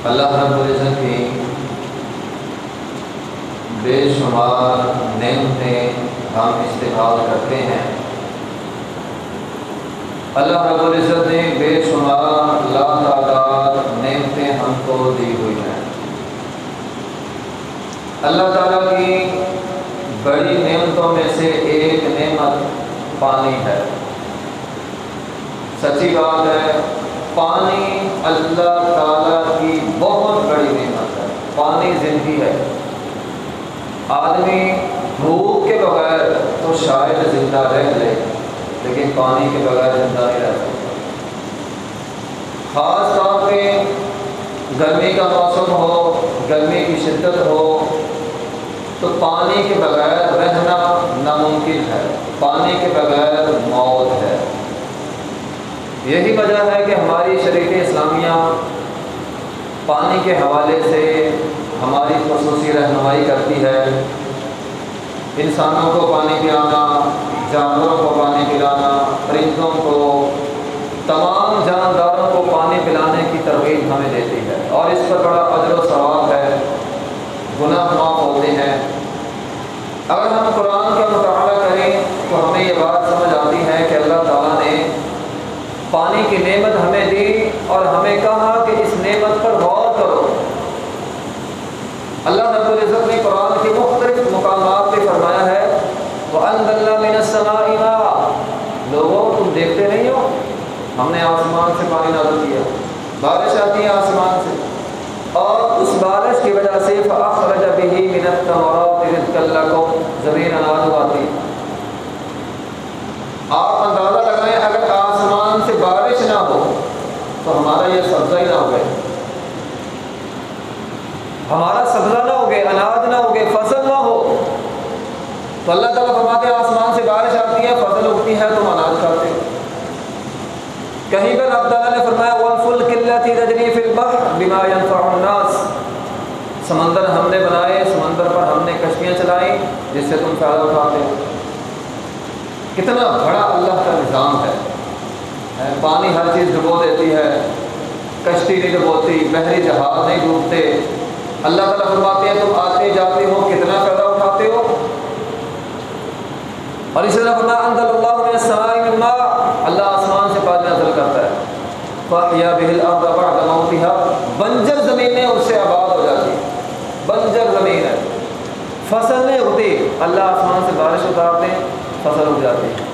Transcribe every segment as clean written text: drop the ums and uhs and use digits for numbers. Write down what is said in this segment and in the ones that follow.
اللہ رب العزت کی بے شمار نعمتیں ہم استعمال کرتے ہیں۔ اللہ رب العزت نے بے شمار لاتعداد نعمتیں ہم کو دی ہوئی ہیں۔ اللہ تعالیٰ کی بڑی نعمتوں میں سے ایک نعمت پانی ہے۔ سچی بات ہے، پانی اللہ تعالیٰ کی بہت بڑی نعمت ہے۔ پانی زندگی ہے۔ آدمی بھوک کے بغیر تو شاید زندہ رہ لے، لیکن پانی کے بغیر زندہ نہیں رہ سکتا۔ خاص طور پہ گرمی کا موسم ہو، گرمی کی شدت ہو، تو پانی کے بغیر رہنا ناممکن ہے۔ پانی کے بغیر موت ہے۔ یہی وجہ ہے کہ ہماری شریعت اسلامیہ پانی کے حوالے سے ہماری خصوصی رہنمائی کرتی ہے۔ انسانوں کو پانی پلانا، جانوروں کو پانی پلانا، پرندوں کو، تمام جانداروں کو پانی پلانے کی ترغیب ہمیں دیتی ہے، اور اس پر بڑا اجر و ثواب ہے، گناہ معاف ہوتے ہیں۔ اگر ہم قرآن کا مطالعہ کریں تو ہمیں یہ بات سمجھ آتی ہے کہ اللہ تعالیٰ نے پانی کی نعمت ہمیں دی اور ہمیں کہا کہ اس نعمت پر غور کرو۔ اللہ رب العزت نے قرآن کے مختلف مقامات پہ فرمایا ہے وَأَنزَلْنَا مِنَ السَّمَاءِ مَاءً، لوگوں تم دیکھتے نہیں ہو، ہم نے آسمان سے پانی نازل کیا، بارش آتی ہے آسمان سے، اور اس بارش کی وجہ سے فَأَخْرَجَ بِهِ مِنَ الثَّمَرَاتِ رِزْقًا لَكُمْ، زمین اناج اگاتی۔ آپ اندازہ لگائیں اگر آسمان سے بارش نہ ہو تو ہمارا یہ سبزہ ہی نہ ہوگئے، ہمارا سبزہ نہ ہوگئے، اناج نہ ہوگئے، فصل نہ ہو۔ تو اللہ تعالیٰ فرماتے ہیں آسمان سے بارش آتی ہے، فصل اگتی ہے، تم اناج کھاتے ہو۔ کہیں پر رب تعالیٰ نے فرمایا وَالْفُلْكِ الَّتِي تَجْرِي فِي الْبَحْرِ بِمَا يَنْفَعُ النَّاسَ، سمندر ہم نے بنائے، سمندر پر ہم نے کشتیاں چلائیں جس سے تم فائدہ اٹھاتے ہو۔ کتنا بڑا اللہ کا نظام ہے۔ پانی ہر چیز ڈبو دیتی ہے، کشتی نہیں ڈبوتی، بحری جہاز نہیں ڈوبتے۔ اللہ تعالیٰ فرماتے ہیں تم آتے جاتے ہو، کتنا فائدہ اٹھاتے ہو۔ اور اسی طرح فرمایا انزل اللہ من السماء من ماء، اللہ آسمان سے پانی نازل کرتا ہے، فَأَحْيَا بِهِ الْأَرْضَ بَعْدَ مَوْتِهَا، بنجر زمینیں اس سے آباد ہو جاتی ہیں۔ بنجر زمین ہے، فصل نہیں ہوتی، اللہ آسمان سے بارش اتارتے ہیں، فصل اگ جاتی ہے۔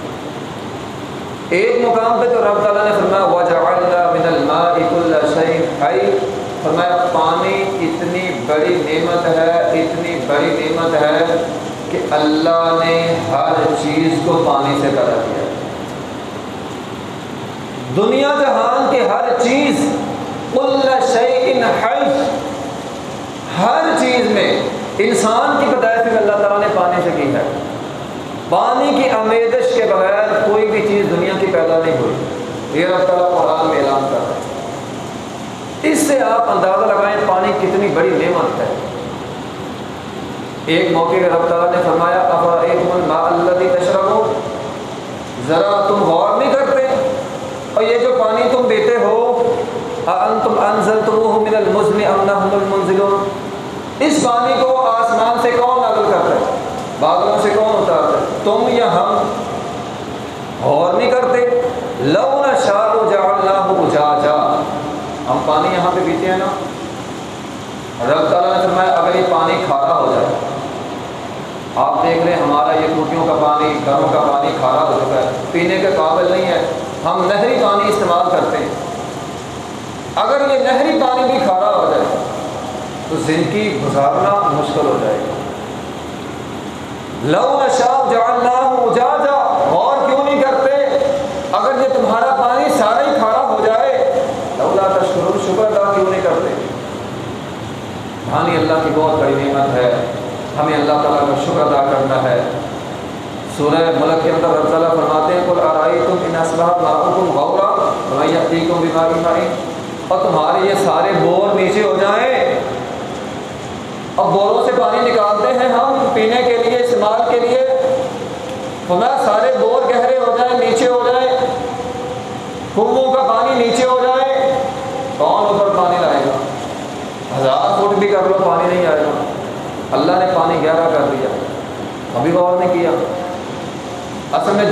ایک مقام پہ تو رب تعالیٰ نے فرمایا وَجَعَلْنَا مِنَ الْمَاءِ كُلَّ شَيْءٍ حَيٍّ، فرمایا پانی اتنی بڑی نعمت ہے، اتنی بڑی نعمت ہے کہ اللہ نے ہر چیز کو پانی سے پیدا کیا۔ دنیا جہان کے ہر چیز كُلَّ شَيْءٍ حَيٍّ، ہر چیز میں انسان کی پیدائش میں اللہ تعالیٰ نے پانی سے کی ہے۔ پانی کی آمیزش کے بغیر کوئی بھی چیز دنیا کی پیدا نہیں ہوئی، یہ رب تعالیٰ قرآن میں اعلان کر رہا ہے۔ اس سے آپ اندازہ لگائیں پانی کتنی بڑی نعمت ہے۔ ایک موقع پہ رب تعالیٰ نے فرمایا أَفَرَأَيْتُمُ الْمَاءَ الَّذِي تَشْرَبُونَ، ذرا تم غور نہیں کرتے، اور یہ جو پانی تم پیتے ہو أَأَنْتُمْ أَنزَلْتُمُوهُ مِنَ الْمُزْنِ أَمْ نَحْنُ الْمُنزِلُونَ، اس پانی کو آسمان سے کون نازل کرتا ہے، بادلوں سے کون اتارتا ہے، تم یا ہم؟ غور نہیں کرتے۔ لَوْ نَشَاءُ جَعَلْنَاهُ أُجَاجًا، ہم پانی یہاں پہ پیتے ہیں نا، رب تعالیٰ نے فرمایا اگر یہ پانی کھارا ہو جائے، آپ دیکھ لیں ہمارا یہ ٹوٹیوں کا پانی، گھروں کا پانی کھارا ہو چکا ہے، پینے کے قابل نہیں ہے، ہم نہری پانی استعمال کرتے ہیں، اگر یہ نہری پانی بھی کھارا ہو جائے تو زندگی گزارنا مشکل ہو جائے گا۔ لَوْ نَشَاءُ جَعَلْنَاهُ أُجَاجًا، غور کیوں نہیں کرتے؟ اگر یہ تمہارا پانی سارا ہی کھارا ہو جائے، لَوْلَا تَشْكُرُونَ، شکر ادا کیوں نہیں کرتے؟ پانی اللہ کی بہت بڑی نعمت ہے، ہمیں اللہ تعالیٰ کا شکر ادا کرنا ہے۔ سورہ ملک کے اندر رب تعالیٰ فرماتے ہیں قُلْ أَرَأَيْتُمْ إِنْ أَصْبَحَ مَاؤُكُمْ غَوْرًا فَمَن يَأْتِيكُم بِمَاءٍ مَّعِينٍ، اور تمہارے یہ سارے بور نیچے ہو جائیں، اب بوروں سے پانی نکالتے ہیں ہم پینے کے لیے، استعمال کے لیے، ہمارے سارے بور گہرے ہو جائیں، نیچے ہو جائیں، کنووں کا پانی نیچے ہو جائے، کون اوپر پانی لائے گا؟ کر لو پانی نہیں آئے گا. اللہ نے پانی گہرا کر دیا, ابھی غور نہیں کیا. اصل میں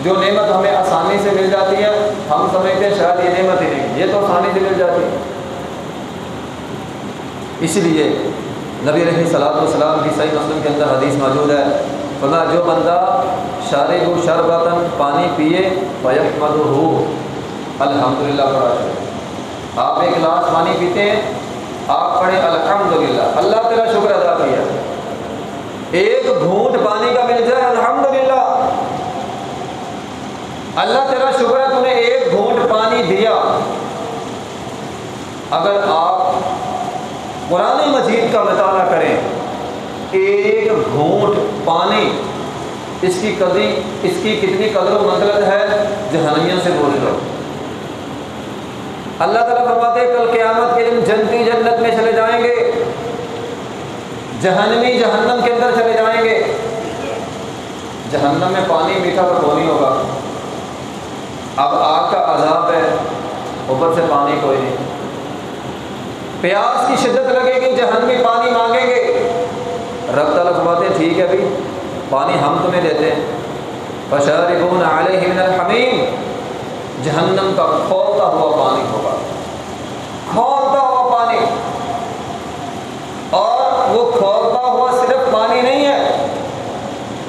جو نعمت ہمیں آسانی سے مل جاتی ہے ہم سمجھتے ہیں شاید یہ نعمت ہی نہیں, یہ تو آسانی سے مل جاتی ہے. اسی لیے نبی علیہ الصلوۃ والسلام کی صحیح مسلم کے اندر حدیث موجود ہے, فرمایا جو بندہ شارب شربتاً پانی پیے فیحمدہ الحمدللہ پڑھا کرے. آپ ایک گلاس پانی پیتے ہیں, آپ پڑھیں الحمدللہ, اللہ تیرا شکر ادا کیا. ایک گھونٹ پانی کا مل جائے الحمدللہ, اللہ تیرا شکر ہے تو نے ایک گھونٹ پانی دیا. اگر آپ قرآن مجید کا مطالعہ کریں, ایک گھونٹ پانی اس کی کتنی قدر و منزلت ہے جہنمیوں سے بول لو. اللہ تعالیٰ فرماتے ہیں کل قیامت کے دن جنتی جنت میں چلے جائیں گے, جہنمی جہنم کے اندر چلے جائیں گے. جہنم میں پانی میٹھا تو نہیں ہوگا, اب آگ کا عذاب ہے, اوپر سے پانی کوئی نہیں. پیاس کی شدت لگے گی, جہنمی پانی مانگیں گے. رب تعالیٰ فرماتے ہیں ٹھیک ہے بھی پانی ہم تمہیں دیتے ہیں. فشاربون علیہ من الحمیم, جہنم کا کھولتا ہوا پانی ہوگا, کھولتا ہوا پانی. اور وہ کھولتا ہوا صرف پانی نہیں ہے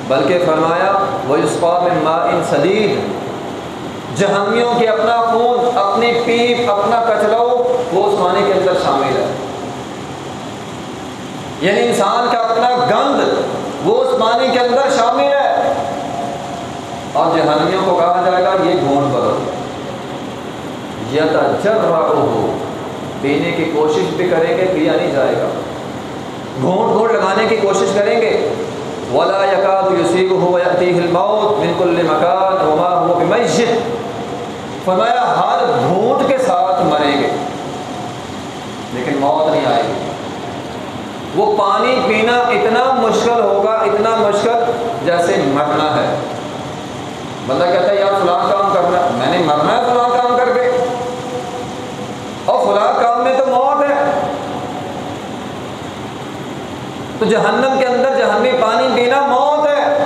بلکہ فرمایا وَيُسْقَىٰ مِن مَّاءٍ صَدِيدٍ, جہنمیوں کے اپنا خون, اپنی پیپ, اپنا کچلو وہ اس پانی کے اندر شامل ہے. یعنی انسان کا اپنا گند وہ اس پانی کے اندر شامل ہے. اور جہنمیوں کو کہا جائے گا یہ گھونٹ بھرو, یتجرعہ, پینے کی کوشش بھی کریں گے پیا نہیں جائے گا, گھونٹ لگانے کی کوشش کریں گے. ولا یکاد یصیبہ ویأتیہ الموت من کل مکان وما هو بمیت, فرمایا ہر گھونٹ کے ساتھ مریں گے لیکن موت نہیں آئے گی. وہ پانی پینا اتنا مشکل ہوگا, اتنا مشکل جیسے مرنا ہے. بندہ کہتا ہے یار فلاں کام کرنا, میں نے مرنا ہے فلاں کام کر کے, اور فلاں کام میں تو موت ہے. تو جہنم کے اندر جہنمی پانی پینا موت ہے.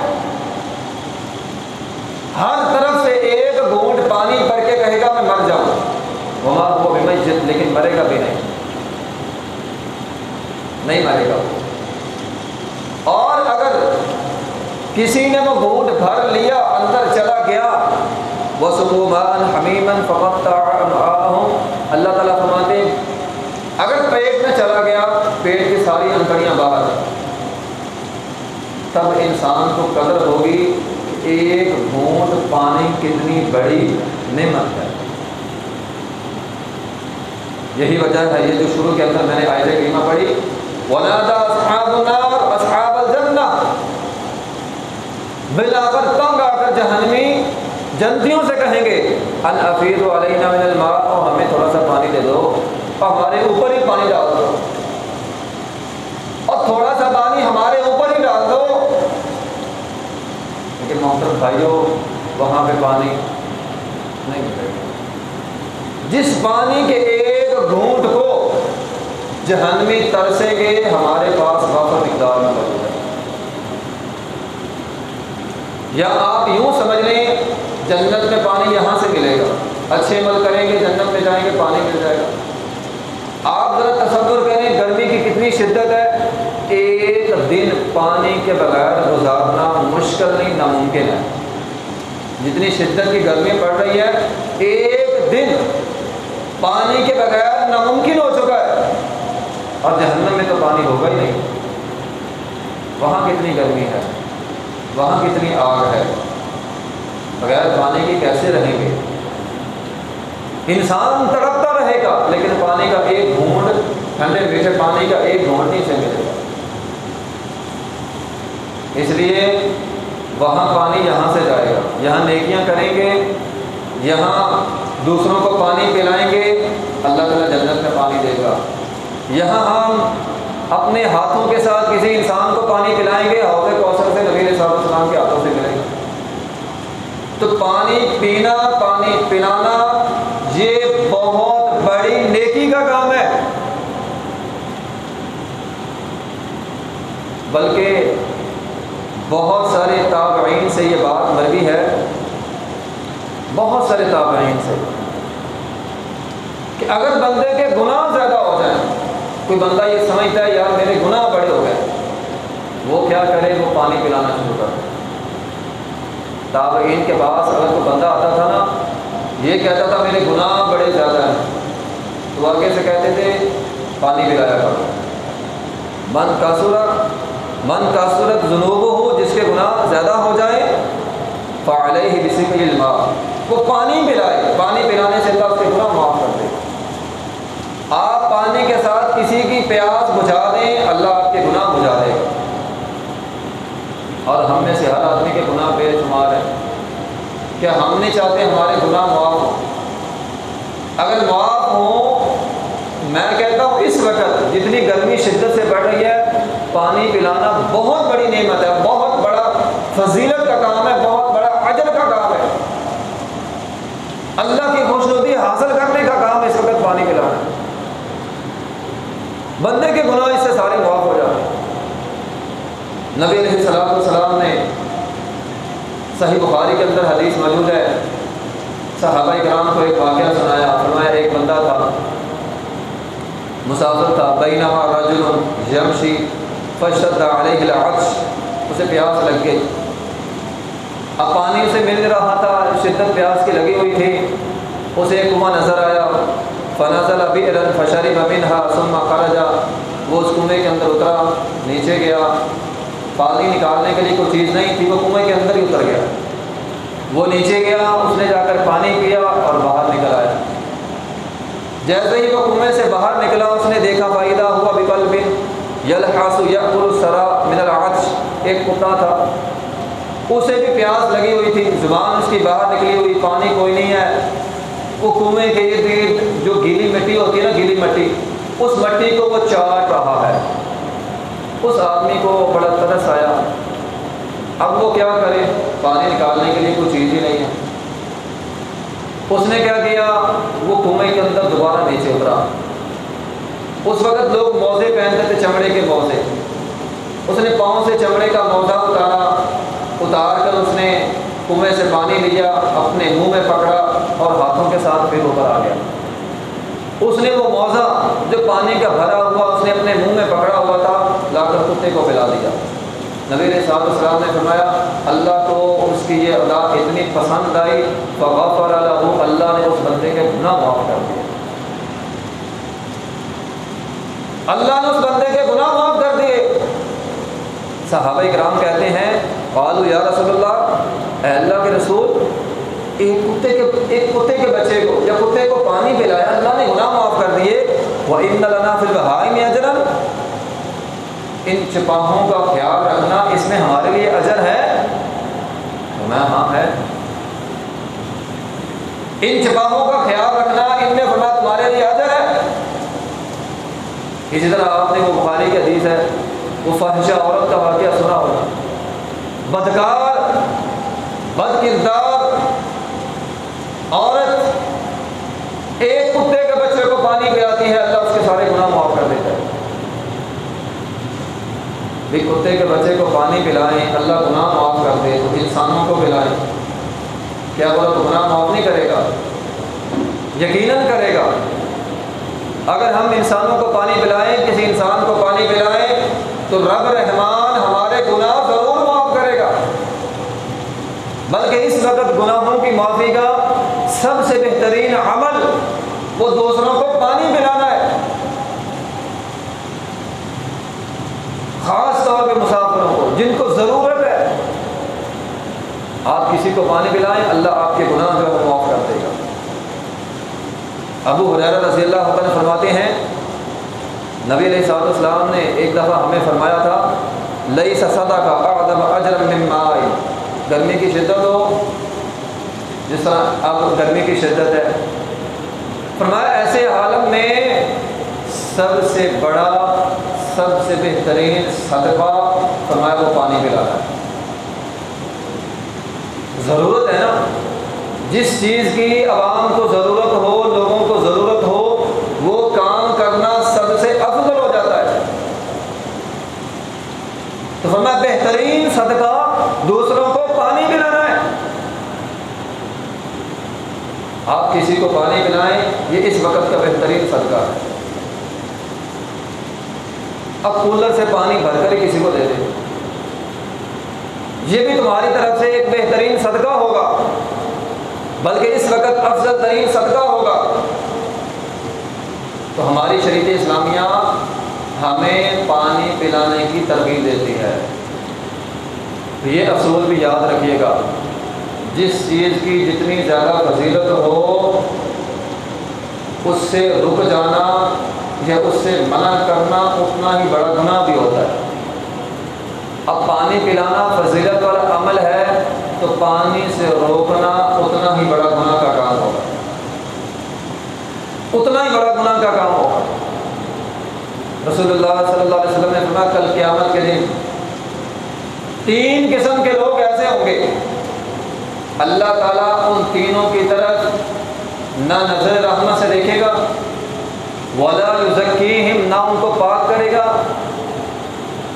ہر طرف سے ایک گھونٹ پانی پر کے کہے گا میں مر جاؤں, وما هو بمیت, لیکن مرے گا بھی نہیں مرے گا. اور اگر کسی نے وہ گھونٹ بھر لیا, اندر چلا گیا, وَسُقُوا مَاءً حَمِيمًا فَقَطَّعَ أَمْعَاءَهُمْ, اللہ تعالیٰ فرماتے ہیں اگر پیٹ میں چلا گیا, پیٹ کی ساری انکڑیاں باہر, تب انسان کو قدر ہوگی ایک گھونٹ پانی کتنی بڑی نعمت ہے. یہی وجہ ہے یہ جو شروع کے اندر میں نے آیت کریمہ پڑھی, وَنَادَىٰ أَصْحَابُ النَّارِ أَصْحَابَ الْجَنَّةِ, بلا کر تنگ آ کر جہنمی جنتیوں سے کہیں گے ان افیضوا علینا من الماء, اور ہمیں تھوڑا سا پانی دے دو, اور ہمارے اوپر ہی پانی ڈال دو, اور تھوڑا سا پانی ہمارے اوپر ہی ڈال دو. لیکن محترم بھائیوں وہاں پہ پانی نہیں ملے گا. جس پانی کے ایک گھونٹ کو جہنمی ترسیں گے ہمارے پاس وافر مقدار میں موجود ہے. یا آپ یوں سمجھ لیں جنت میں پانی یہاں سے ملے گا, اچھے عمل کریں گے جنت میں جائیں گے پانی مل جائے گا. آپ ذرا تصور کریں گرمی کی کتنی شدت ہے, ایک دن پانی کے بغیر گزارنا مشکل نہیں ناممکن ہے. جتنی شدت کی گرمی پڑ رہی ہے ایک دن پانی کے بغیر ناممکن ہو چکا ہے, اور جہنم میں تو پانی ہوگا ہی نہیں. وہاں کتنی گرمی ہے, وہاں کتنی آگ ہے, بغیر پانی کی کیسے رہیں گے. انسان تڑپتا رہے گا لیکن پانی کا ایک گھونٹ, ٹھنڈے میٹھے پانی کا ایک گھونٹ نہیں سے ملے گا. اس لیے وہاں پانی یہاں سے جائے گا, یہاں نیکیاں کریں گے, یہاں دوسروں کو پانی پلائیں گے, اللہ تعالیٰ جنت میں پانی دے گا. یہاں ہم اپنے ہاتھوں کے ساتھ کسی انسان کو پانی پلائیں گے, حوض کوثر سے نبی علیہ السلام کے ہاتھوں سے ملے گا. تو پانی پینا, پانی پلانا یہ بہت بڑی نیکی کا کام ہے. بلکہ بہت سارے تابعین سے یہ بات مروی ہے، بہت سارے تابعین سے، کہ اگر بندے کے گناہ زیادہ ہو جائیں، کوئی بندہ یہ سمجھتا ہے یار میرے گناہ بڑے ہو گئے، وہ کیا کرے؟ وہ پانی پلانا شروع کر دے۔ تابعین کے پاس اگر کوئی بندہ آتا تھا نا، یہ کہتا تھا میرے گناہ بڑے زیادہ ہیں، تو آگے سے کہتے تھے پانی پلایا کرو۔ من کثرت ذنوبہ، جس کے گناہ زیادہ ہو جائیں، فعلیہ بسقی الماء، وہ پانی پلائے، پانی پلانے سے اللہ اس کے گناہ معاف کر دے۔ آپ پانی کے ساتھ کسی کی پیاس بجھا دیں، اللہ آپ کے گناہ بجھا دے گا۔ اور ہم میں سے ہر آدمی کے گناہ بے شمار ہیں، کیا ہم نہیں چاہتے ہمارے گناہ معاف ہوں؟ اگر معاف ہوں، میں کہتا ہوں اس وقت جتنی گرمی شدت سے بڑھ رہی ہے، پانی پلانا بہت بڑی نعمت ہے، بہت بڑا فضیلت کا کام ہے، بہت بڑا اجر کا کام ہے، اللہ کی خوشنودی حاصل کرنے کا کام ہے اس وقت پانی پلانا۔ بندے کے گناہ اس سے سارے معاف ہو جاتے ہیں۔ نبی علیہ الصلوۃ والسلام نے صحیح بخاری کے اندر حدیث موجود ہے، صحابہ کرام کو ایک واقعہ سنایا، فرمایا ایک بندہ تھا، مسافر تھا، بینما رجل یمشی فاشتد علیہ العطش، اسے پیاس لگ گئی، اب پانی اسے مل رہا تھا، شدت پیاس کی لگی ہوئی تھی، اسے ایک کنواں نظر آیا، فنزل بئرا فشرب منها ثم خرج، وہ اس کنویں کے اندر اترا، نیچے گیا، پانی نکالنے کے لیے کوئی چیز نہیں تھی، وہ کنویں کے اندر ہی اتر گیا، وہ نیچے گیا، اس نے جا کر پانی پیا اور باہر نکل آیا۔ جیسے ہی وہ کنویں سے باہر نکلا، اس نے دیکھا فإذا هو بقلب یلحس یأکل الثرى من العطش، ایک کتا تھا، اسے بھی پیاس لگی ہوئی تھی، زبان اس کی باہر نکلی ہوئی، پانی کوئی نہیں ہے، وہ کنویں کے ارد گرد جو گیلی مٹی ہوتی ہے نا، گیلی مٹی، اس مٹی کو وہ چاٹ رہا ہے۔ اس آدمی کو بڑا ترس آیا، اب وہ کیا کرے؟ پانی نکالنے کے لیے کوئی چیز ہی نہیں ہے۔ اس نے کیا کیا؟ وہ کنویں کے اندر دوبارہ نیچے اترا۔ اس وقت لوگ موزے پہنتے تھے، چمڑے کے موزے، اس نے پاؤں سے چمڑے کا موزہ اتار کر اس نے کنویں سے پانی لیا، اپنے منہ میں پکڑا اور ہاتھوں کے ساتھ پھر اوپر آ گیا۔ اس نے وہ موزہ جو پانی کا بھرا ہوا اس نے اپنے منہ میں پکڑا ہوا تھا، لا کر کتے کو پلا دیا۔ نبی علیہ السلام نے فرمایا اللہ کو اس کی یہ ادا اتنی پسند آئی، فغفر له، اللہ نے اس بندے کے گناہ معاف کر دیے، اللہ نے اس بندے کے گناہ معاف کر دیے۔ صحابہ کرام کہتے ہیں قالوا یا رسول اللہ، اے اللہ کے رسول، ایک کتے کے بچے کو یا کتے کو پانی پلایا، اللہ نے گناہ معاف کر دیے، وَإِنَّ لَنَا فِي الْبَهَائِمِ أَجْرًا، ان چپاہوں کا خیال رکھنا اس میں ہمارے لیے اجر ہے؟ میں ہاں ہے، ان چپاہوں کا خیال رکھنا ان میں فرمایا تمہارے لیے اجر ہے۔ اسی طرح آپ نے وہ بخاری کی حدیث ہے، وہ فاحشہ عورت کا واقعہ سنا ہوگا، بدکار بد کردار عورت ایک کتے کے بچے کو پانی پلاتی ہے، اللہ اس کے سارے گناہ معاف کر دیتا ہے۔ بھی کتے کے بچے کو پانی پلائیں، اللہ گناہ معاف کر دے، تو انسانوں کو پلائیں، کیا بولا تو گناہ معاف نہیں کرے گا؟ یقیناً کرے گا۔ اگر ہم انسانوں کو پانی پلائیں، کسی انسان کو پانی پلائیں، تو رب رحمان ہمارے گناہ ضرور معاف کرے گا، بلکہ اس وقت گناہوں کی معافی کا سب سے بہترین عمل وہ دوسروں کو پانی پلانا ہے، خاص طور پہ مسافروں کو جن کو ضرورت ہے، آپ کسی کو پانی پلائیں، اللہ آپ کے گناہ جو ہے معاف کر دے گا۔ ابو ہریرہ رضی اللہ عنہ فرماتے ہیں نبی علیہ السلام نے ایک دفعہ ہمیں فرمایا تھا لیس صدقہ اعظم اجرا من ماء، گرمی کی شدت ہو، جس طرح اب گرمی کی شدت ہے، فرمایا ایسے عالم میں سب سے بڑا سب سے بہترین صدقہ فرمایا وہ پانی پلانا ہے۔ ضرورت ہے نا، جس چیز کی عوام کو ضرورت ہو، لوگوں کو ضرورت ہو، وہ کام کرنا سب سے افضل ہو جاتا ہے۔ وقت کا بہترین صدقہ ہے۔ اب کولر سے پانی بھر کر ہی کسی کو دے دے، یہ بھی تمہاری طرف سے ایک بہترین صدقہ ہوگا، بلکہ اس وقت افضل ترین صدقہ ہوگا۔ تو ہماری شریعت اسلامیہ ہمیں پانی پلانے کی ترغیب دیتی ہے۔ تو یہ اصول بھی یاد رکھیے گا، جس چیز کی جتنی زیادہ فضیلت ہو اس سے رک جانا یا اس سے منع کرنا اتنا ہی بڑا گناہ بھی ہوتا ہے۔ اب پانی پلانا فضیلت والا عمل ہے تو پانی سے روکنا اتنا ہی بڑا گناہ کا کام ہوگا، اتنا ہی بڑا گناہ کا کام ہوگا۔ رسول اللہ صلی اللہ علیہ وسلم نے فرمایا کل قیامت کے دن 3 قسم کے لوگ ایسے ہوں گے، اللہ تعالیٰ ان تینوں کی طرف نہ نظر رحمت سے دیکھے گا، ولا یزکیہم، نہ ان کو پاک کرے گا،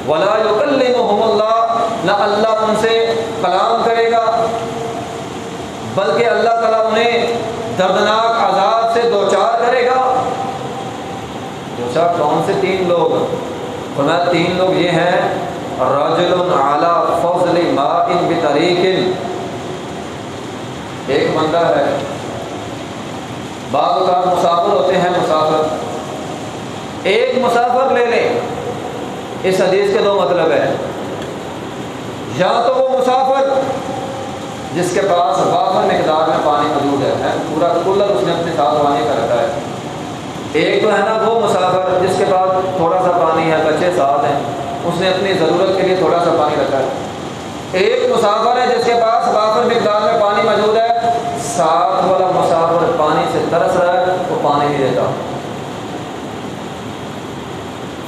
ولا یکلمہم اللہ، نہ اللہ ان سے کلام کرے گا، بلکہ اللہ تعالیٰ انہیں دردناک عذاب سے دوچار کرے گا۔ دوچار کون سے 3 لوگ؟ فرمایا 3 لوگ یہ ہیں، رجل علی فضل ماء بطریق، ایک بندہ ہے، بعض اوقات مسافر ہوتے ہیں، مسافر، ایک مسافر لے لیں، اس حدیث کے 2 مطلب ہیں، یا تو وہ مسافر جس کے پاس وافر مقدار میں پانی موجود ہے، پورا کولر اس نے اپنے ساتھ پانی کا رکھا ہے، ایک تو ہے نا وہ مسافر جس کے پاس تھوڑا سا پانی ہے، بچے ساتھ ہیں، اس نے اپنی ضرورت کے لیے تھوڑا سا پانی رکھا ہے، ایک مسافر ہے جس کے پاس وافر مقدار میں پانی موجود ہے، ساتھ والا مسافر پانی سے ترس رہا ہے، وہ پانی نہیں دیتا۔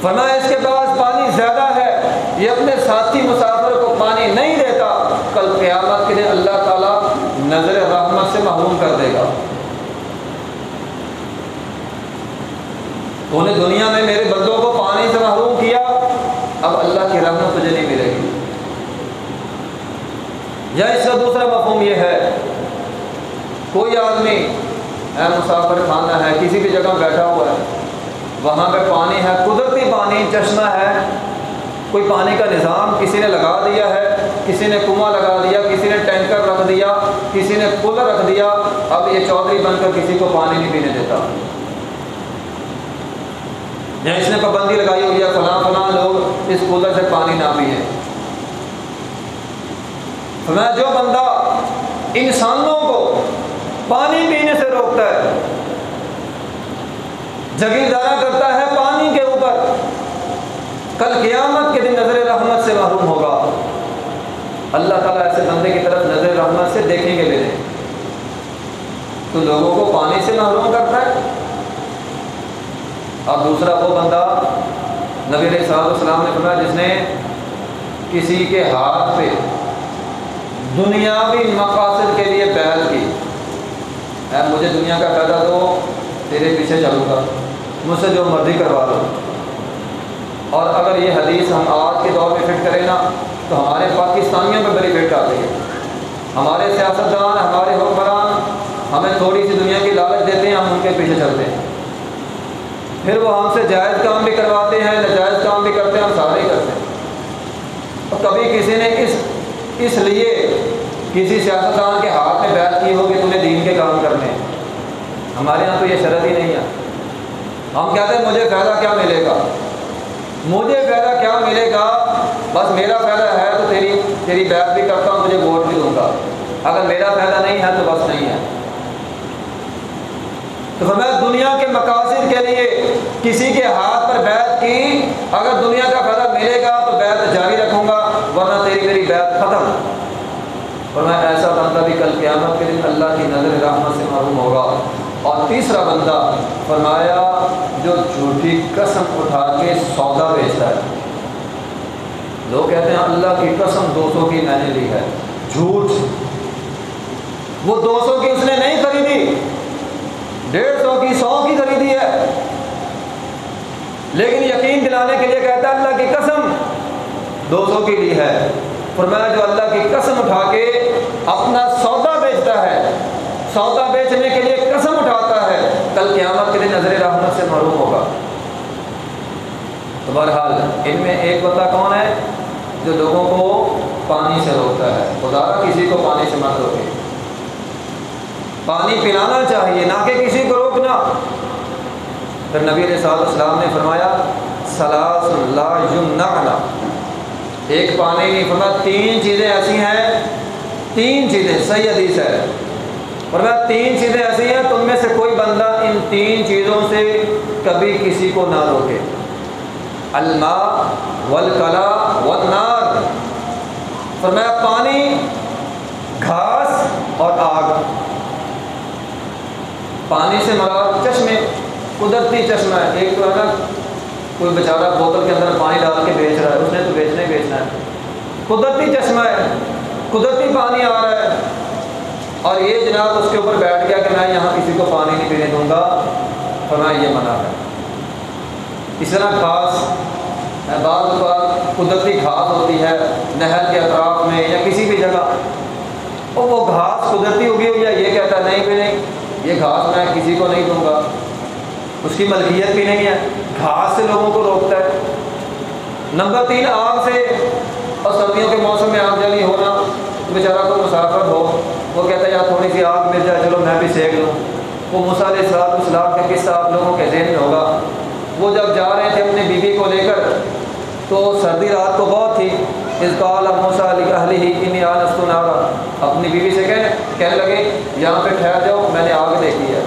فرمایا اس کے پاس پانی زیادہ ہے، یہ اپنے ساتھی مسافر کو پانی نہیں دیتا، کل قیامت کے دن اللہ تعالیٰ نظر رحمت سے محروم کر دے گا۔ تو نے دنیا میں میرے بندوں کو پانی سے محروم کیا، اب اللہ کی رحمت تجھے نہیں ملے گی۔ یا اس کا دوسرا مفہوم یہ ہے، کوئی آدمی مسافر خانہ ہے، کسی بھی جگہ بیٹھا ہوا ہے، وہاں پہ پانی ہے، قدرتی پانی، چشمہ ہے، کوئی پانی کا نظام کسی نے لگا دیا ہے، کسی نے کنواں لگا دیا، کسی نے ٹینکر رکھ دیا، کسی نے کولر رکھ دیا، اب یہ چودھری بن کر کسی کو پانی نہیں پینے دیتا، یا اس نے پابندی لگائی ہوئی ہے فلاں فلاں لوگ اس کولر سے پانی نہ پئیں۔ فرمایا جو بندہ انسانوں کو پانی پینے سے روکتا ہے، جگیردارا کرتا ہے پانی کے اوپر، کل قیامت کے دن نظر رحمت سے محروم ہوگا۔ اللہ تعالیٰ ایسے بندے کی طرف نظر رحمت سے دیکھیں گے لینے، تو لوگوں کو پانی سے محروم کرتا ہے۔ اور دوسرا وہ بندہ، نبی علیہ السلام نے فرمایا جس نے کسی کے ہاتھ پہ دنیاوی مقاصد کے لیے بیعت کی، اے مجھے دنیا کا فائدہ دو، تیرے پیچھے چلوں گا، مجھ سے جو مرضی کروا دو۔ اور اگر یہ حدیث ہم آج کے دور میں فٹ کریں نا تو ہمارے پاکستانیوں پہ بڑی فٹ آتی ہے، ہمارے سیاستدان، ہمارے حکمران ہمیں تھوڑی سی دنیا کی لالچ دیتے ہیں، ہم ان کے پیچھے چلتے ہیں، پھر وہ ہم سے جائز کام بھی کرواتے ہیں، ناجائز کام بھی کرتے ہیں، ہم سارے ہی کرتے ہیں۔ اور کبھی کسی نے اس لیے کسی سیاستدان کے ہاتھ میں بیعت کی ہو کہ تمہیں دین کے کام کرنے ہیں، ہمارے یہاں تو یہ شرط ہی نہیں ہے، ہم کہتے ہیں مجھے فائدہ کیا ملے گا، مجھے فائدہ کیا ملے گا، بس میرا فائدہ ہے تو تیری بیعت بھی کرتا ہوں، تجھے ووٹ بھی دوں گا، اگر میرا فائدہ نہیں ہے تو بس نہیں ہے۔ تو فرمایا دنیا کے مقاصد کے لیے کسی کے ہاتھ پر بیعت کی، اگر دنیا کا فائدہ ملے گا تو بیعت جاری رکھوں گا، ورنہ تیری میری بیعت ختم۔ فرمایا ایسا بندہ بھی کل قیامت کے دن اللہ کی نظر رحمت سے محروم ہوگا۔ اور تیسرا بندہ فرمایا جو جھوٹی قسم اٹھا کے سودا بیچتا ہے، لوگ کہتے ہیں اللہ کی قسم 200 کی میں نے لی ہے، جھوٹ، وہ 200 کی اس نے نہیں خریدی، 150 کی 100 کی خریدی ہے، لیکن یقین دلانے کے لیے کہتا ہے اللہ کی قسم 200 کی لی ہے۔ فرمایا جو اللہ کی قسم اٹھا کے اپنا سودا بیچتا ہے، سودا بیچنے کے لیے قسم اٹھاتا ہے، کل قیامت کے دن نظر رحمت سے محروم ہوگا۔ تو بہرحال ان میں ایک بندہ کون ہے جو لوگوں کو پانی سے روکتا ہے؟ خدا کسی کو پانی سے مت روکے، پانی پلانا چاہیے نہ کہ کسی کو روکنا۔ پھر نبی علیہ السلام نے فرمایا ثلاث لا یمنعنا، ایک پانی نہیں، فرمایا تین چیزیں ایسی ہیں، تین چیزیں، صحیح حدیث ہے، فرمایا تین چیزیں ایسی ہیں تم میں سے کوئی بندہ ان تین چیزوں سے کبھی کسی کو نہ روکے، الماء والکلا والنار، فرمایا پانی، گھاس اور آگ۔ پانی سے مراد چشمے، قدرتی چشمہ ہے، ایک تو ہے نا کوئی بیچارہ بوتل کے اندر پانی ڈال کے بیچ رہا ہے، اس نے تو بیچنا ہی بیچنا ہے، قدرتی چشمہ ہے، قدرتی پانی آ رہا ہے، اور یہ جناب اس کے اوپر بیٹھ گیا کہ میں یہاں کسی کو پانی نہیں پینے دوں گا، فرمایا یہ منع ہے۔ اس طرح گھاس، بعض اوقات قدرتی گھاس ہوتی ہے نہر کے اطراف میں یا کسی بھی جگہ، اور وہ گھاس قدرتی اگی ہوئی ہے، یہ کہتا ہے نہیں بھی نہیں یہ گھاس میں کسی کو نہیں دوں گا، اس کی ملکیت بھی نہیں ہے، گھاس سے لوگوں کو روکتا ہے۔ نمبر تین، آگ سے، اور سردیوں کے موسم میں آگ جلی ہونا، بیچارہ کوئی مسافر ہو، وہ کہتا ہے یار تھوڑی سی آگ مل جائے چلو میں بھی سینک لوں۔ وہ موسیٰ علیہ السلام کا قصہ آپ لوگوں کے ذہن میں ہوگا، وہ جب جا رہے تھے اپنی بیوی کو لے کر، تو سردی رات کو بہت تھی، اذ قال موسیٰ لأہلہ انی آنست نارا، اپنی بیوی سے کہنے لگے یہاں پہ ٹھہر جاؤ، میں نے آگ دیکھی ہے،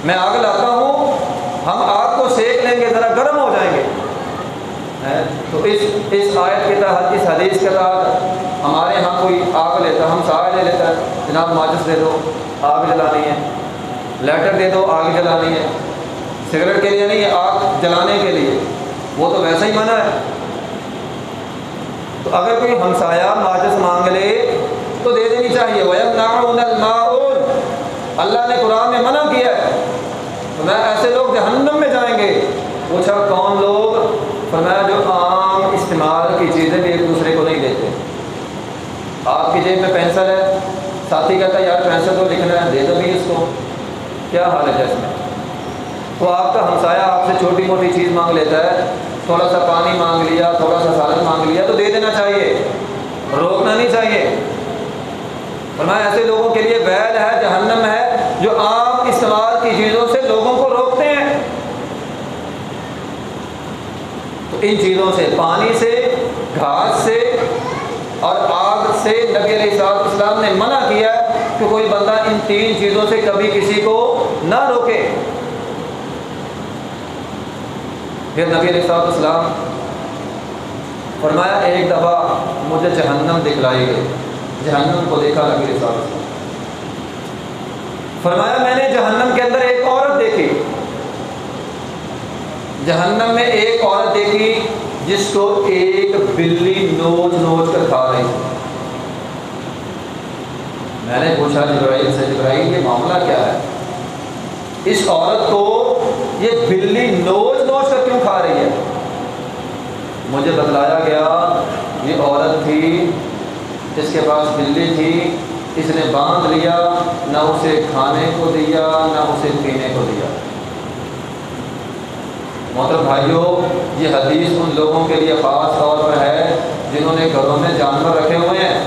میں آگ لاتا ہوں، ہم آگ کو سینک لیں گے، ذرا گرم ہو جائیں گے۔ تو اس آیت کے تحت، اس حدیث کے تحت ہمارے ہاں کوئی آگ لیتا ہے، ہم سایہ لے لیتا ہے، جناب ماچس دے دو آگ جلانی ہے، لیٹر دے دو آگ جلانی ہے، سگریٹ کے لیے نہیں ہے، آگ جلانے کے لیے، وہ تو ویسے ہی منع ہے۔ تو اگر کوئی ہمسایہ ماچس مانگ لے تو دے دینی چاہیے۔ وَيَمْنَعُونَ الْمَاعُونَ، اللہ نے قرآن میں منع کیا ہے، فرمایا ایسے لوگ جہنم میں جائیں گے۔ پوچھا کون لوگ؟ فرمایا جو عام استعمال کی چیزیں بھی ایک دوسرے کو نہیں دیتے۔ آپ کی جیب میں پینسل ہے، ساتھی کہتا ہے یار پینسل تو لکھنا ہے، دے دو بھی اس کو، کیا حال ہے اس میں؟ تو آپ کا ہمسایہ آپ سے چھوٹی موٹی چیز مانگ لیتا ہے، تھوڑا سا پانی مانگ لیا، تھوڑا سا سالن مانگ لیا، تو دے دینا چاہیے، روکنا نہیں چاہیے۔ فرمایا ایسے لوگوں کے لیے ویل ہے، جہنم ہے، جو عام استعمال کی چیزوں سے لوگوں کو روکتے ہیں۔ تو ان چیزوں سے، پانی سے، گھاس سے اور آگ سے نبی علیہ السلام نے منع کیا ہے کہ کوئی بندہ ان تین چیزوں سے کبھی کسی کو نہ روکے۔ پھر نبی علیہ السلام فرمایا ایک دفعہ مجھے جہنم دکھلائی گئی، جہنم کو دیکھا نبی علیہ السلام، فرمایا میں نے جہنم کے اندر ایک عورت دیکھی، جہنم میں ایک عورت دیکھی جس کو ایک بلی نوچ نوچ کر کھا رہی تھی۔ میں نے پوچھا جبرائیل سے، جبرائیل یہ معاملہ کیا ہے؟ اس عورت کو یہ بلی نوچ نوچ کر کیوں کھا رہی ہے؟ مجھے بتلایا گیا یہ عورت تھی، اس کے پاس بلی تھی، اس نے باندھ لیا، نہ اسے کھانے کو دیا نہ اسے پینے کو دیا۔ محترم بھائیوں، یہ حدیث ان لوگوں کے لیے خاص طور پر ہے جنہوں نے گھروں میں جانور رکھے ہوئے ہیں،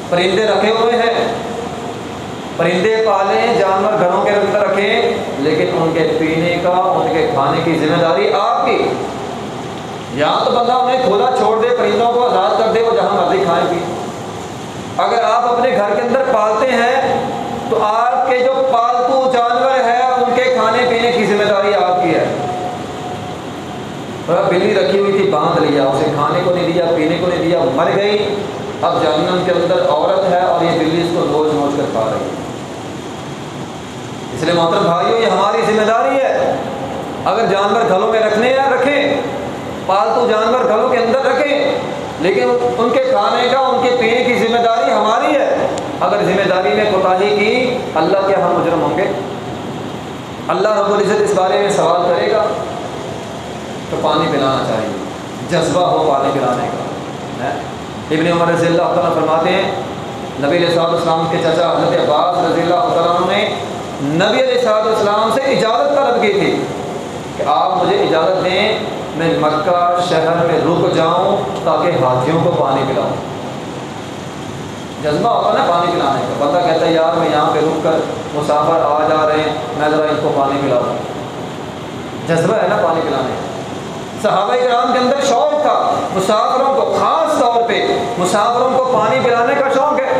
پرندے رکھے ہوئے ہیں، پرندے پالیں، جانور گھروں کے اندر رکھیں، لیکن ان کے پینے کا، ان کے کھانے کی ذمہ داری آپ کی۔ یا تو بندہ انہیں کھلا چھوڑ دے، پرندوں کو آزاد کر دے، وہ جہاں مرضی کھائیں پی۔ اگر آپ اپنے گھر کے اندر پالتے ہیں تو آپ کے جو پالتو جانور ہیں ان کے کھانے پینے کی ذمہ داری آپ کی ہے۔ بلی رکھی ہوئی تھی، باندھ لیا، اسے کھانے کو نہیں دیا، پینے کو نہیں دیا، مر گئی، اب جہنم کے اندر عورت ہے اور یہ بلی اس کو نوچ نوچ کر کھا رہی ہے۔ اس لیے محترم بھائیوں، یہ ہماری ذمہ داری ہے، اگر جانور گھروں میں رکھنے ہیں رکھیں، پالتو جانور گھروں کے اندر رکھیں، لیکن ان کے کھانے کا، ان کے پینے کی ذمہ داری ہماری ہے۔ اگر ذمہ داری میں کوتاہی کی، اللہ کے ہم مجرم ہوں گے، اللہ رب العزت اس بارے میں سوال کرے گا۔ تو پانی پلانا چاہیے، جذبہ ہو پانی پلانے کا۔ ابن عمر رضی اللہ تعالیٰ فرماتے ہیں نبی علیہ السلام کے چچا حضرت عباس رضی اللہ تعالیٰ عنہ نے نبی علیہ السلام سے اجازت طلب کی تھی کہ آپ مجھے اجازت دیں میں مکہ شہر میں رک جاؤں تاکہ ہاتھیوں کو پانی پلاؤں۔ جذبہ ہوتا ہے نا پانی پلانے کا، بندہ کہتا ہے یار میں یہاں پہ رک کر مسافر آ جا رہے ہیں میں ذرا ان کو پانی پلا دوں، جذبہ ہے نا پانی پلانے کا۔ صحابہ کرام کے اندر شوق تھا، مسافروں کو خاص طور پہ مسافروں کو پانی پلانے کا شوق ہے۔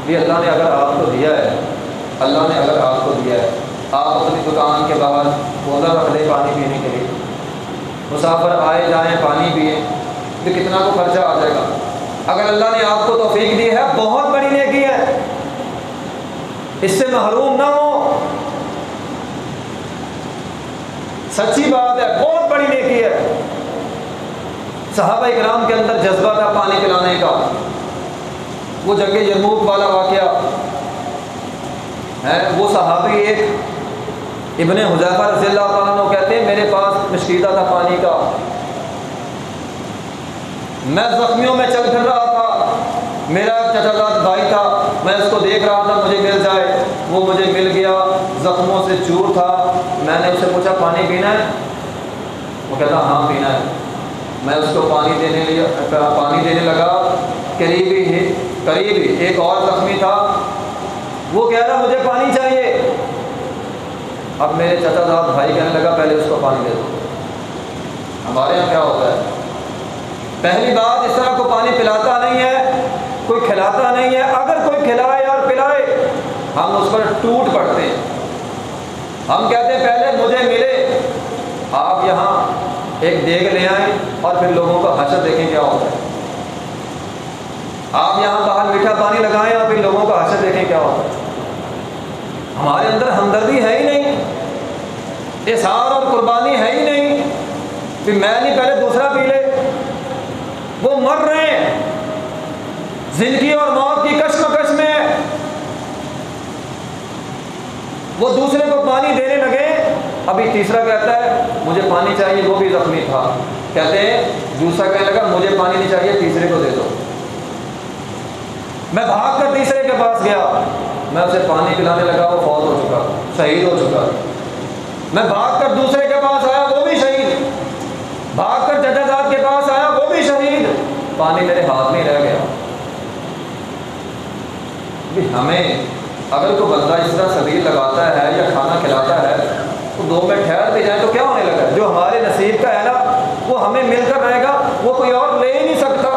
یہ اللہ نے اگر آپ کو دیا ہے، اللہ نے اگر آپ کو دیا ہے، آپ اپنی دکان کے باہر بوتل رکھ لیں پانی پینے کے لیے، مسافر آئے جائیں پانی پئیں، تو کتنا کو خرچہ آ جائے گا۔ اگر اللہ نے آپ کو توفیق دی ہے بہت بڑی نیکی ہے، اس سے محروم نہ ہو، سچی بات ہے، بہت بڑی نیکی ہے۔ صحابہ کرام کے اندر جذبہ تھا پانی پلانے کا۔ وہ جنگ یرموک والا واقعہ ہے، وہ صحابی ایک ابن حذیفہ رضی اللہ تعالیٰ عنہ کہتے ہیں میرے پاس مشکیدہ تھا پانی کا، میں زخمیوں میں چل پھر رہا تھا، میرا چچا زاد بھائی تھا، میں اس کو دیکھ رہا تھا مجھے مل جائے، وہ مجھے مل گیا، زخموں سے چور تھا۔ میں نے اس سے پوچھا پانی پینا ہے؟ وہ کہتا ہاں پینا ہے۔ میں اس کو پانی دینے لگا، قریب ہی ایک اور زخمی تھا، وہ کہہ رہا مجھے پانی چاہیے۔ اب میرے چچا زاد بھائی کہنے لگا پہلے اس کو پانی دے دو۔ ہمارے یہاں کیا ہوتا ہے، پہلی بات اس طرح کو پانی پلاتا نہیں ہے، کوئی کھلاتا نہیں ہے، اگر کوئی کھلائے اور پلائے ہم اس پر ٹوٹ پڑتے ہیں، ہم کہتے ہیں پہلے مجھے ملے۔ آپ یہاں ایک دیگ لے آئیں اور پھر لوگوں کا حشر دیکھیں کیا ہوتا ہے، آپ یہاں باہر میٹھا پانی لگائیں اور پھر لوگوں کا حشر دیکھیں کیا ہوتا ہے۔ ہمارے اندر ہمدردی ہے ہی نہیں، اظہار اور قربانی ہے ہی نہیں کہ میں نہیں پہلے دوسرا پی لے۔ وہ مر رہے ہیں، زندگی اور موت کی کشمکش میں، وہ دوسرے کو پانی دینے لگے۔ ابھی تیسرا کہتا ہے مجھے پانی چاہیے، وہ بھی زخمی تھا، کہتے ہیں دوسرا کہنے لگا مجھے پانی نہیں چاہیے، تیسرے کو دے دو۔ میں بھاگ کر تیسرے کے پاس گیا، میں اسے پانی پلانے لگا، وہ فوت ہو چکا، شہید ہو چکا۔ میں بھاگ کر دوسرے کے پاس آیا، وہ بھی شہید، بھاگ کر چچا زاد کے پاس آیا، وہ بھی شہید، پانی میرے ہاتھ میں رہ گیا۔ ہمیں اگر کوئی بندہ اس طرح سبیل لگاتا ہے یا کھانا کھلاتا ہے تو 2 منٹ ٹھہر بھی جائیں تو کیا ہونے لگا، جو ہمارے نصیب کا ہے نا وہ ہمیں مل کر رہے گا، وہ کوئی اور لے ہی نہیں سکتا۔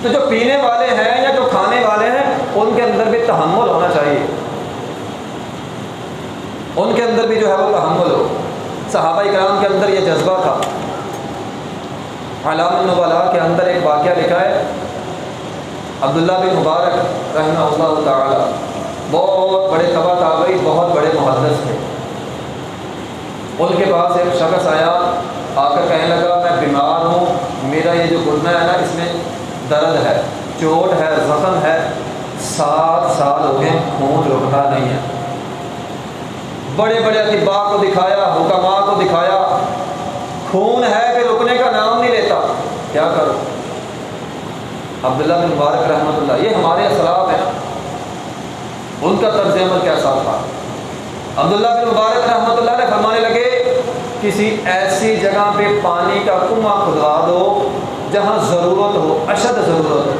تو جو پینے والے ہیں یا جو کھانے والے ہیں ان کے اندر بھی تحمل ہونا چاہیے، ان کے اندر بھی جو ہے وہ تحمل ہو۔ صحابہ کرام کے اندر یہ جذبہ تھا۔ اعلام النبلاء کے اندر ایک واقعہ لکھا ہے، عبداللہ بن مبارک رحمہ اللہ تعالی بہت بڑے تبع تابعی، بہت بڑے محدث تھے۔ ان کے پاس ایک شخص آیا، آ کر کہنے لگا میں بیمار ہوں، میرا یہ جو گھٹنا ہے نا اس میں درد ہے، چوٹ ہے، زخم ہے، 7 سال ہو گئے خون رکتا نہیں ہے۔ بڑے بڑے اطباء کو دکھایا، حکماء کو دکھایا، خون ہے کہ رکنے کا نام نہیں لیتا، کیا کروں؟ عبداللہ بن مبارک رحمۃ اللہ، یہ ہمارے اسلاف ہیں، ان کا طرز عمل کیسا تھا؟ عبداللہ بن مبارک رحمۃ اللہ نے فرمانے لگے کسی ایسی جگہ پہ پانی کا کنواں کھدوا دو جہاں ضرورت ہو، اشد ضرورت ہو۔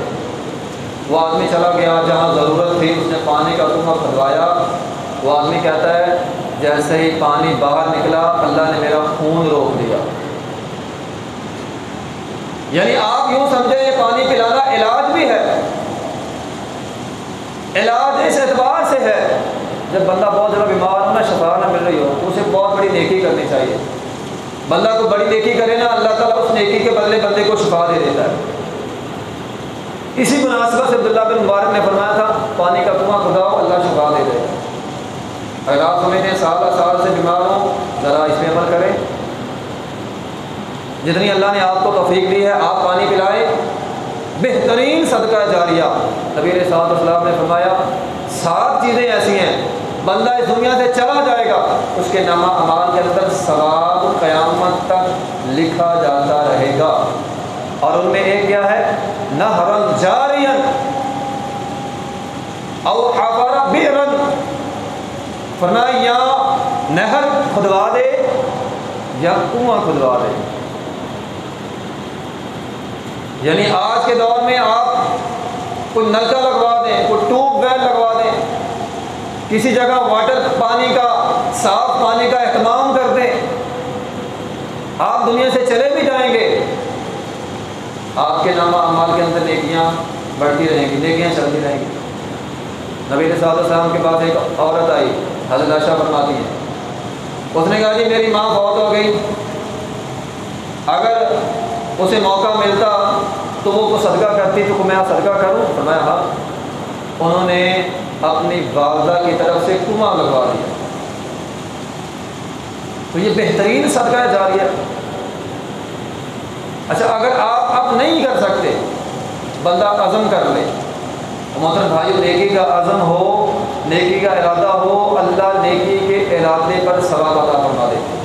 وہ آدمی چلا گیا جہاں ضرورت تھی، اس نے پانی کا کنواں کھدوایا۔ وہ آدمی کہتا ہے جیسے ہی پانی باہر نکلا اللہ نے میرا خون روک دیا۔ یعنی آپ یوں سمجھیں یہ پانی پلانا علاج بھی ہے، علاج اس اعتبار سے ہے جب بندہ بہت زیادہ بیمار ہو نا، شفا نہ مل رہی ہو تو اسے بہت بڑی نیکی کرنی چاہیے۔ بندہ کو بڑی نیکی کرے نا، اللہ تعالیٰ اس نیکی کے بدلے بندے کو شفا دے دیتا ہے۔ اسی مناسبت سے عبداللہ بن مبارک نے فرمایا تھا پانی کا کنواں کھداؤ اللہ شفا دے دے گا۔ اگر آپ سمجھتے ہیں سال سے بیمار ہوں، ذرا اس پہ عمل کریں، جتنی اللہ نے آپ کو توفیق دی ہے آپ پانی پلائیں، بہترین صدقہ جاریہ۔ نبی علیہ الصلوۃ والسلام نے فرمایا 7 چیزیں ایسی ہیں بندہ اس دنیا سے چلا جائے گا اس کے نامہ اعمال کے اندر ثواب قیامت تک لکھا جاتا رہے گا، اور ان میں ایک کیا ہے؟ نہرن جاریہ، او حفر بئرن، فرمایا یا نہر کھدوا دے یا کنواں کھدوا دے. یعنی آج کے دور میں آپ کوئی نلکا لگوا دیں، کوئی ٹیوب ویل لگوا دیں، کسی جگہ واٹر پانی کا صاف پانی کا اہتمام کر دیں، آپ دنیا سے چلے بھی جائیں گے، آپ کے نامہ اعمال کے اندر نیکیاں بڑھتی رہیں گی، نیکیاں چلتی رہیں گی. نبی صلی اللہ علیہ وسلم کے پاس ایک عورت آئی، حضرت عائشہ فرماتی ہیں، اس نے کہا جی میری ماں فوت ہو گئی، اگر اسے موقع ملتا تو وہ صدقہ کرتی تو میں صدقہ کروں؟ فرمایا ہاں. انہوں نے اپنی والدہ کی طرف سے کنواں لگوا دیا. تو یہ بہترین صدقہ جاریہ. اچھا اگر آپ اب نہیں کر سکتے، بندہ عزم کر لے. محترم بھائیو، نیکی کا عزم ہو، نیکی کا ارادہ ہو، اللہ نیکی کے ارادے پر ثواب عطا فرما دیتے.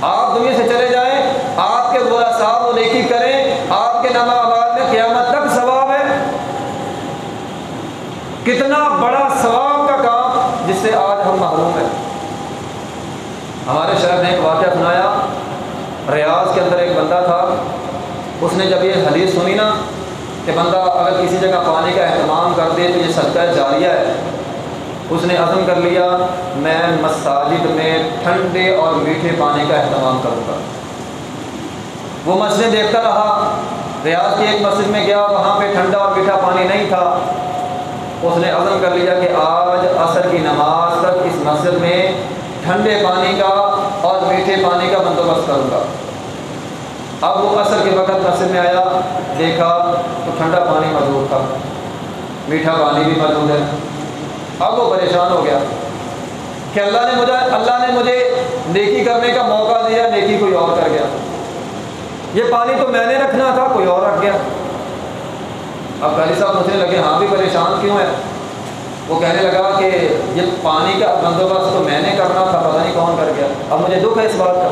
آپ دنیا سے چلے جائیں، آپ کے بولا صاحب وہ نیکی کریں، آپ کے نامہ اعمال میں قیامت تک ثواب ہے. کتنا بڑا ثواب کا کام جس سے آج ہم محروم ہیں. ہمارے شہر نے ایک واقعہ سنایا، ریاض کے اندر ایک بندہ تھا، اس نے جب یہ حدیث سنی نا کہ بندہ اگر کسی جگہ پانی کا اہتمام کر دے تو یہ صدقہ جاریہ ہے، اس نے عزم کر لیا میں مساجد میں ٹھنڈے اور میٹھے پانی کا اہتمام کروں گا. وہ مسجد دیکھتا رہا، ریاض کی ایک مسجد میں گیا، وہاں پہ ٹھنڈا اور میٹھا پانی نہیں تھا. اس نے عزم کر لیا کہ آج عصر کی نماز تک اس مسجد میں ٹھنڈے پانی کا اور میٹھے پانی کا بندوبست کروں گا. اب وہ عصر کے وقت مسجد میں آیا، دیکھا تو ٹھنڈا پانی موجود تھا، میٹھا پانی بھی موجود ہے. اب وہ پریشان ہو گیا کہ اللہ نے مجھے نیکی کرنے کا موقع دیا، نیکی کوئی اور کر گیا. یہ پانی تو میں نے رکھنا تھا، کوئی اور رکھ گیا. اب قاری صاحب پوچھنے لگے ہاں بھی پریشان کیوں ہے؟ وہ کہنے لگا کہ یہ پانی کا بندوبست تو میں نے کرنا تھا، پتہ نہیں کون کر گیا. اب مجھے دکھ ہے اس بات کا.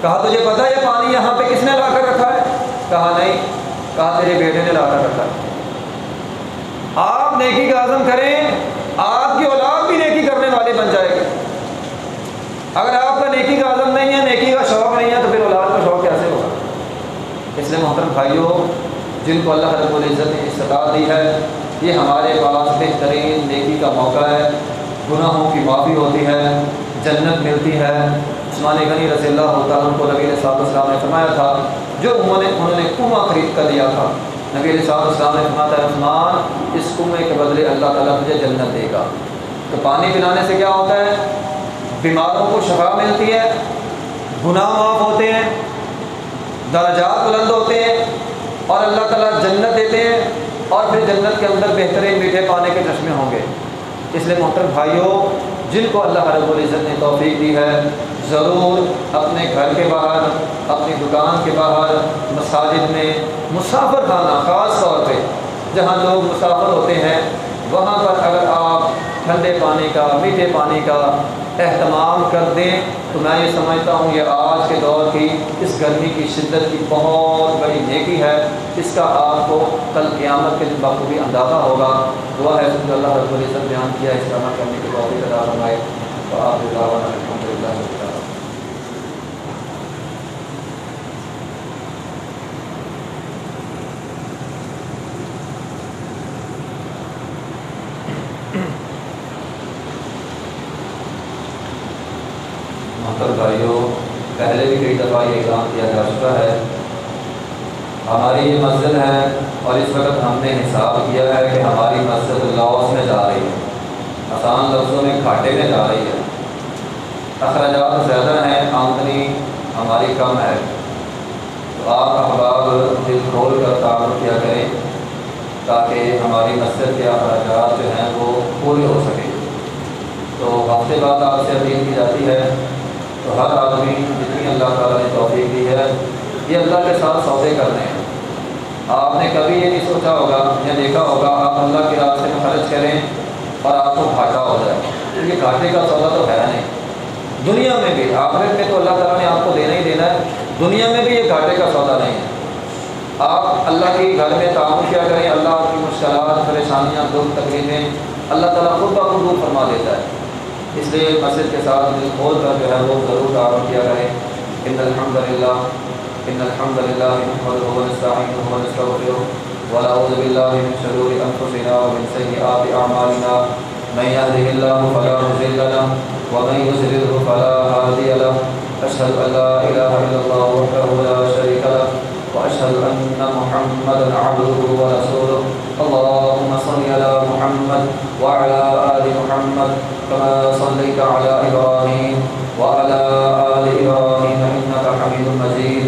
کہا تجھے پتہ ہے یہ پانی یہاں پہ کس نے لا کر رکھا ہے؟ کہا نہیں. کہا تیرے بیٹے نے لا کر رکھا ہے. آپ نیکی کا عزم کریں، آپ کی اولاد بھی نیکی کرنے والے بن جائے گی. اگر آپ کا نیکی کا عزم نہیں ہے، نیکی کا شوق نہیں ہے، تو پھر اولاد کا شوق کیسے ہوگا؟ اس لیے محترم بھائیوں، جن کو اللہ رب العزت نے استطاعت دی ہے، یہ ہمارے پاس بہترین نیکی کا موقع ہے. گناہوں کی معافی ہوتی ہے، جنت ملتی ہے. عثمان غنی رضی اللہ تعالیٰ عنہ کو نبی علیہ السلام نے فرمایا تھا، جو انہوں نے کنواں خرید کر دیا تھا، نبی علیہ السلام نے فرمایا تھا عثمان اس کنویں کے بدلے اللہ تعالیٰ تجھے جنت دے گا. تو پانی پلانے سے کیا ہوتا ہے؟ بیماروں کو شفا ملتی ہے، گناہ معاف ہوتے ہیں، درجات بلند ہوتے ہیں، اور اللہ تعالیٰ جنت دیتے ہیں، اور پھر جنت کے اندر بہترین میٹھے پانی کے چشمے ہوں گے. اس لیے محترم بھائیوں، جن کو اللہ رب العزت نے توفیق دی ہے، ضرور اپنے گھر کے باہر، اپنی دکان کے باہر، مساجد میں، مسافر خانہ خاص طور پہ جہاں لوگ مسافر ہوتے ہیں، وہاں پر اگر آپ ٹھنڈے پانی کا، میٹھے پانی کا اہتمام کر دیں تو میں یہ سمجھتا ہوں یہ آج کے دور کی اس گرمی کی شدت کی بہت بڑی نیکی ہے. اس کا آپ کو کل قیامت کے دن بخوبی اندازہ ہوگا. دعا ہے کہ اللہ رب العزت بیان کیا اس کا عمل کرنے کی توفیق عطا فرمائے. وآخر دعوانا الحمدللہ رب العالمین. بھائیوں، پہلے بھی کئی دفعہ یہ اعلان کیا جا چکا ہے، ہماری یہ مسجد ہے اور اس وقت ہم نے حساب کیا ہے کہ ہماری مسجد لاس میں جا رہی ہے، آسان لفظوں میں گھاٹے میں جا رہی ہے. اخراجات زیادہ ہیں، آمدنی ہماری کم ہے. تو آپ احباب دل کھول کر تعاون کیا کریں تاکہ ہماری مسجد کے اخراجات جو ہیں وہ پورے ہو سکیں. تو ہفتے بعد آپ سے اپیل کی جاتی ہے تو ہر آدمی جتنی اللہ تعالیٰ نے توفیق دی ہے، یہ اللہ کے ساتھ سودے کرنے ہیں. آپ نے کبھی یہ نہیں سوچا ہوگا یا دیکھا ہوگا آپ اللہ کے راستے میں خرچ کریں اور آپ کو گھاٹا ہو جائے، کیونکہ گھاٹے کا سودا تو ہے نہیں. دنیا میں بھی، آخرت میں تو اللہ تعالیٰ نے آپ کو دینا ہی دینا ہے، دنیا میں بھی یہ گھاٹے کا سودا نہیں ہے. آپ اللہ کے گھر میں تعاون کیا کریں، اللہ کی مشکلات، پریشانیاں، دکھ، تکلیفیں اللہ تعالیٰ خود بخود دور فرما دیتا ہے۔ اس لیے مسجد کے ساتھ دل کھول کر جو ہے وہ ضرور تعاون کیا کریں۔ ان الحمد للہ نحمده ونستعینه ونستغفره ونعوذ باللہ من شرور انفسنا ومن سیئات اعمالنا من يهده الله فلا مضل له ومن يضلل فلا هادي له اشهد ان لا اله الا الله وحده لا شريك له واشهد ان محمدا عبده ورسوله اللهم صل على محمد وعلى ال محمد كما صليت على ابراهيم وعلى ال ابراهيم انك حميد مجيد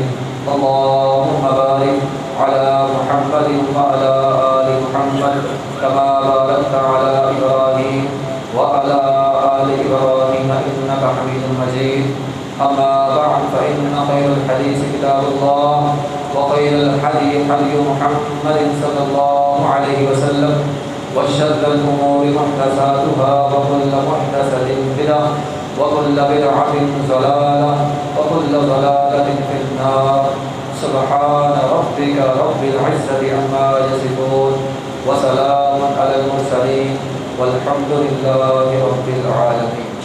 اللهم بارك على محمد وعلى ال محمد كما باركت على ابراهيم وعلى ال ابراهيم انك حميد مجيد اما بعد فان خير الحديث كتاب الله وخير الحدي حدي محمد صلى الله عليه وسلم وشر الامور محدثاتها وكل محدثة بدعة وكل بدعة ضلالة وكل ضلالة في النار سبحان ربك رب العزة عما يصفون وسلام على المرسلين والحمد لله رب العالمين۔